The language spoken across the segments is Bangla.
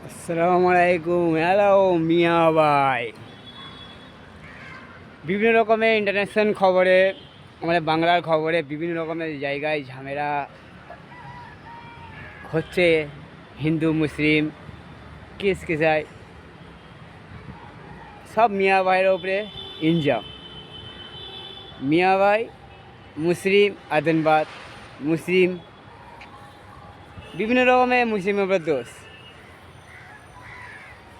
আসসালামু আলাইকুম। হ্যালো মিয়া ভাই। বিভিন্ন রকমের ইন্টারন্যাশনাল খবরে, আমাদের বাংলার খবরে বিভিন্ন রকমের জায়গায় ঝামেলা হচ্ছে। হিন্দু মুসলিম কেস কেসায় সব মিয়া ভাইয়ের ওপরে ইনজাম। মিয়া ভাই মুসলিম আতঙ্কবাদ, মুসলিম বিভিন্ন রকমের মুসলিমের ওপর দোষ।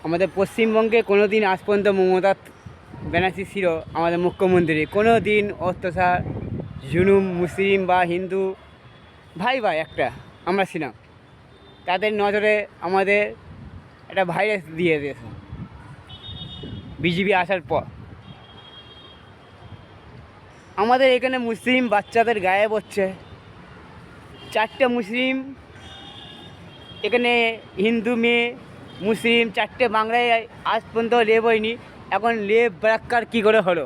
আমাদের পশ্চিমবঙ্গে কোনো দিন আজ পর্যন্ত মমতা ব্যানার্জি ছিল আমাদের মুখ্যমন্ত্রী, কোনো দিন অত্যাচার জুলুম মুসলিম বা হিন্দু ভাই ভাই একটা আমরা ছিলাম, তাদের নজরে আমাদের একটা ভাইরাস দিয়ে দিয়েছে বিজেপি আসার পর। আমাদের এখানে মুসলিম বাচ্চাদের গায়েব হচ্ছে। 4টে মুসলিম এখানে, হিন্দু মেয়ে মুসলিম 4টে বাংলায় আজ পর্যন্ত লেব হয়নি, এখন লেব ব্রাক্কার কী করে হলো?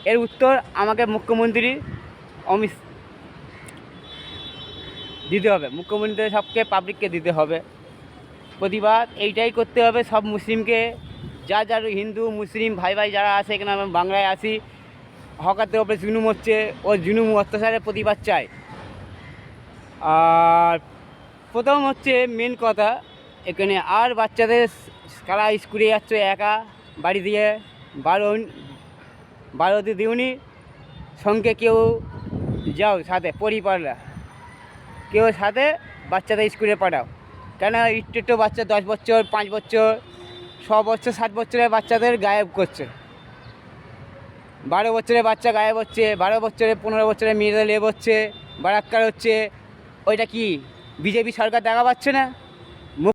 এর উত্তর আমাকে মুখ্যমন্ত্রী অমিত দিতে হবে। মুখ্যমন্ত্রী সবকে পাবলিককে দিতে হবে। প্রতিবাদ এইটাই করতে হবে সব মুসলিমকে, যার হিন্দু মুসলিম ভাই ভাই যারা আছে এখানে আমি বাংলায় আসি, হকারদের ওপরে জুলুম হচ্ছে, ও জুলুম অত্যাচারের প্রতিবাদ চাই। আর প্রথম হচ্ছে মেন কথা, এখানে আর বাচ্চাদের কারা স্কুলে যাচ্ছে একা বাড়ি দিয়ে, বারোতে দিউনি সঙ্গে কেউ যাও সাথে পরিবাররা, কেউ সাথে বাচ্চাদের স্কুলে পাঠাও। কেন একটু বাচ্চা 10 বছর 5 বছর 6 বছর 7 বছরের বাচ্চাদের গায়েব করছে, 12 বছরের বাচ্চা গায়েব হচ্ছে, 12 বছরের 15 বছরের মেয়েদের লেব হচ্ছে, বারাক্কার হচ্ছে। ওইটা কি বিজেপি সরকার দেখা পাচ্ছে না?